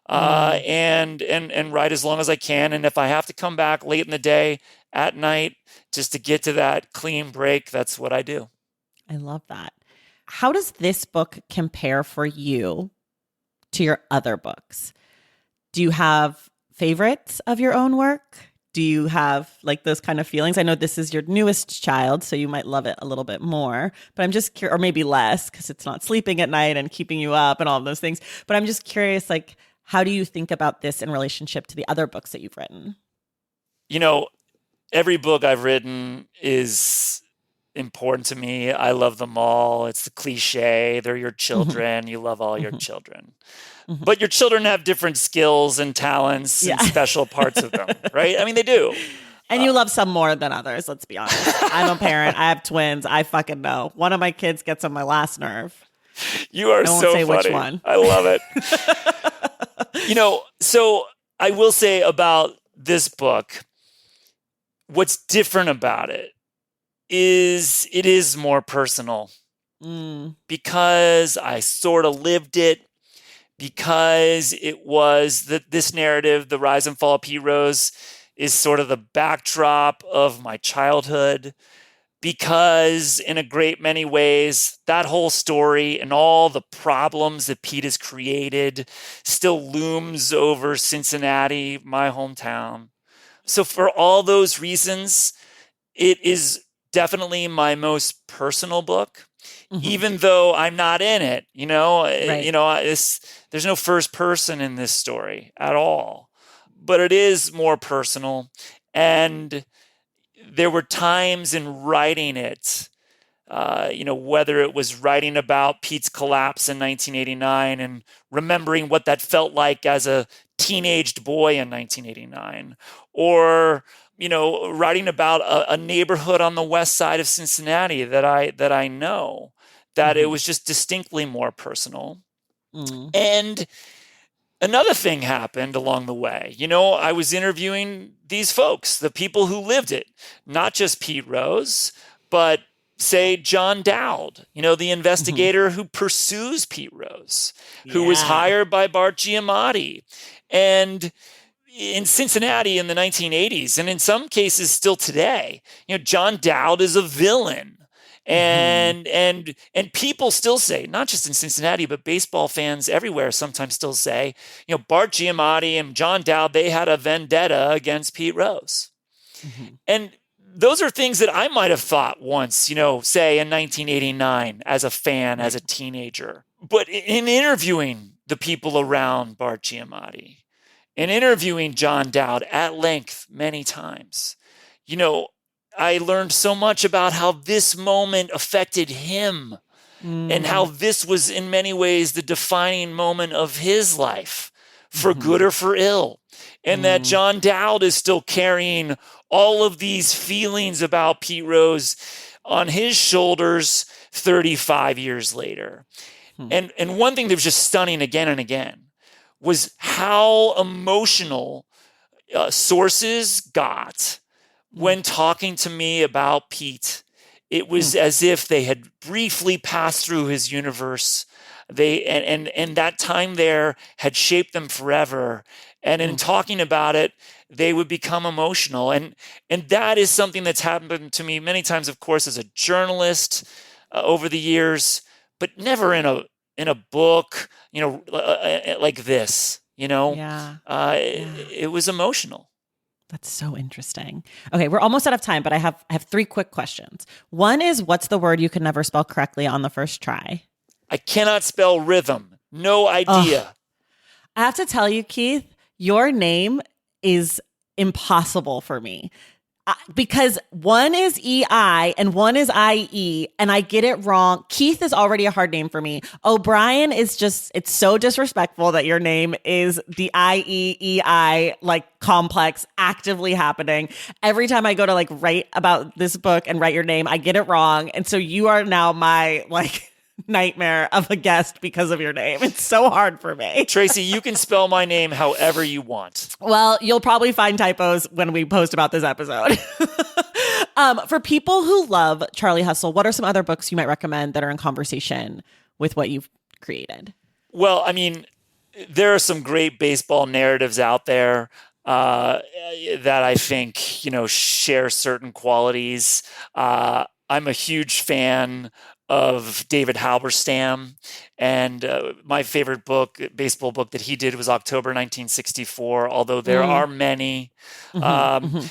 and write as long as I can. And if I have to come back late in the day, at night, just to get to that clean break, that's what I do. I love that. How does this book compare for you to your other books? Do you have favorites of your own work? Do you have like those kind of feelings? I know this is your newest child, so you might love it a little bit more, but I'm just curious, or maybe less because it's not sleeping at night and keeping you up and all of those things. But I'm just curious, like, how do you think about this in relationship to the other books that you've written? Every book I've written is important to me. I love them all. It's the cliche. They're your children. You love all your children. But your children have different skills and talents and special parts of them, right? I mean, they do. And you love some more than others, let's be honest. I'm a parent. I have twins. I fucking know. One of my kids gets on my last nerve. You are so funny. Which one. I love it. So I will say about this book, what's different about it is more personal because I sort of lived it, because it was this narrative, The Rise and Fall of Pete Rose, is sort of the backdrop of my childhood, because in a great many ways, that whole story and all the problems that Pete has created still looms over Cincinnati, my hometown. So for all those reasons, it is definitely my most personal book, even though I'm not in it. There's no first person in this story at all, but it is more personal. And there were times in writing it, whether it was writing about Pete's collapse in 1989 and remembering what that felt like as a teenaged boy in 1989, or writing about a neighborhood on the west side of Cincinnati that I know, that it was just distinctly more personal. And another thing happened along the way. I was interviewing these folks, the people who lived it, not just Pete Rose, but say, John Dowd, the investigator who pursues Pete Rose, who was hired by Bart Giamatti. And in Cincinnati in the 1980s, and in some cases still today, John Dowd is a villain. And people still say, not just in Cincinnati, but baseball fans everywhere sometimes still say, Bart Giamatti and John Dowd, they had a vendetta against Pete Rose. And those are things that I might have thought once, say in 1989 as a fan, as a teenager. But in interviewing the people around Bart Giamatti, in interviewing John Dowd at length many times, I learned so much about how this moment affected him and how this was in many ways the defining moment of his life, for good or for ill. And that John Dowd is still carrying all of these feelings about Pete Rose on his shoulders 35 years later. And one thing that was just stunning again and again was how emotional sources got when talking to me about Pete. It was as if they had briefly passed through his universe. And that time there had shaped them forever. And in talking about it, they would become emotional. And that is something that's happened to me many times, of course, as a journalist over the years, but never in a book, like this, It was emotional. That's so interesting. Okay, we're almost out of time, but I have 3 quick questions. One is, what's the word you could never spell correctly on the first try? I cannot spell rhythm. No idea. I have to tell you, Keith, your name is impossible for me. Because one is EI and one is IE, and I get it wrong. Keith is already a hard name for me. O'Brien is just, it's so disrespectful that your name is the IE-EI, complex actively happening. Every time I go to write about this book and write your name, I get it wrong. And so you are now my nightmare of a guest because of your name. It's so hard for me. Tracy, you can spell my name however you want. Well, you'll probably find typos when we post about this episode. For people who love Charlie Hustle, what are some other books you might recommend that are in conversation with what you've created? Well, I mean, there are some great baseball narratives out there that I think, share certain qualities. I'm a huge fan of David Halberstam, and my favorite baseball book that he did was October 1964, although there are many. And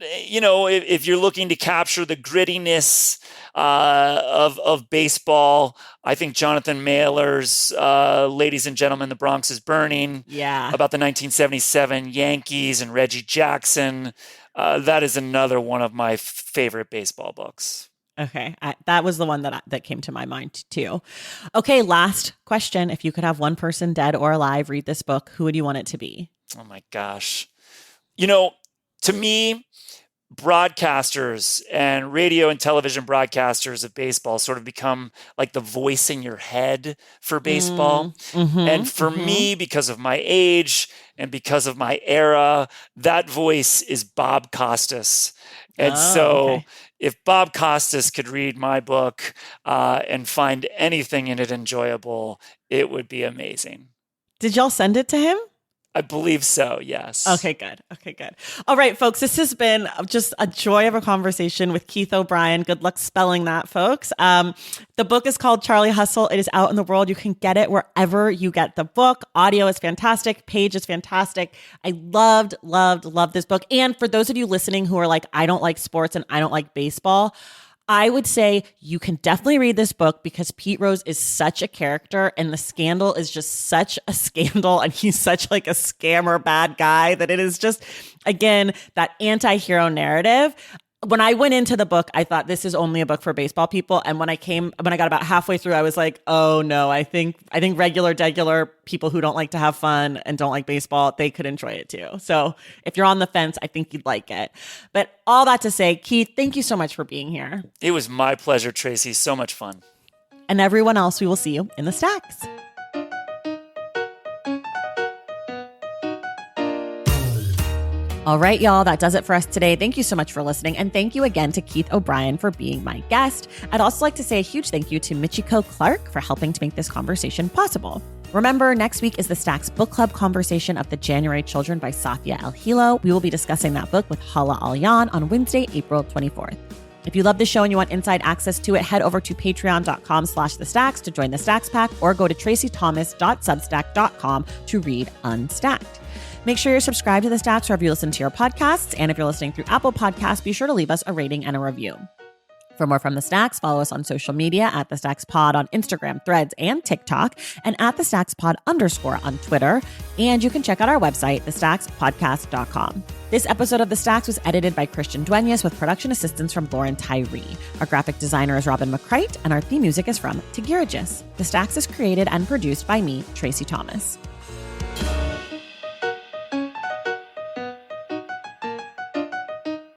if you're looking to capture the grittiness of baseball, I think Jonathan Mailer's Ladies and Gentlemen, the Bronx is Burning, about the 1977 Yankees and Reggie Jackson, that is another one of my favorite baseball books. Okay. That was the one that came to my mind too. Okay. Last question. If you could have one person, dead or alive, read this book, who would you want it to be? Oh my gosh. To me, broadcasters and radio and television broadcasters of baseball sort of become like the voice in your head for baseball. And for me, because of my age and because of my era, that voice is Bob Costas. And if Bob Costas could read my book and find anything in it enjoyable, it would be amazing. Did y'all send it to him? I believe so, yes. Okay, good. All right, folks, this has been just a joy of a conversation with Keith O'Brien. Good luck spelling that, folks. The book is called Charlie Hustle. It is out in the world. You can get it wherever you get the book. Audio is fantastic. Page is fantastic. I loved this book. And for those of you listening who are like, I don't like sports and I don't like baseball, I would say you can definitely read this book because Pete Rose is such a character and the scandal is just such a scandal and he's such a scammer bad guy that it is just, again, that anti-hero narrative. When I went into the book, I thought this is only a book for baseball people. And when I got about halfway through, I was like, oh no, I think regular people who don't like to have fun and don't like baseball, they could enjoy it too. So if you're on the fence, I think you'd like it. But all that to say, Keith, thank you so much for being here. It was my pleasure, Tracy. So much fun. And everyone else, we will see you in the stacks. All right, y'all, that does it for us today. Thank you so much for listening. And thank you again to Keith O'Brien for being my guest. I'd also like to say a huge thank you to Michiko Clark for helping to make this conversation possible. Remember, next week is the Stacks Book Club conversation of The January Children by Safia El-Hilo. We will be discussing that book with Hala Al-Yan on Wednesday, April 24th. If you love the show and you want inside access to it, head over to patreon.com/thestacks to join the Stacks Pack or go to tracythomas.substack.com to read Unstacked. Make sure you're subscribed to the Stacks wherever you listen to your podcasts. And if you're listening through Apple Podcasts, be sure to leave us a rating and a review. For more from The Stacks, follow us on social media at The Stacks Pod on Instagram, Threads, and TikTok, and at The Stacks Pod _ on Twitter. And you can check out our website, thestackspodcast.com. This episode of The Stacks was edited by Christian Duenas with production assistance from Lauren Tyree. Our graphic designer is Robin McCrite, and our theme music is from Tigirigis. The Stacks is created and produced by me, Tracy Thomas.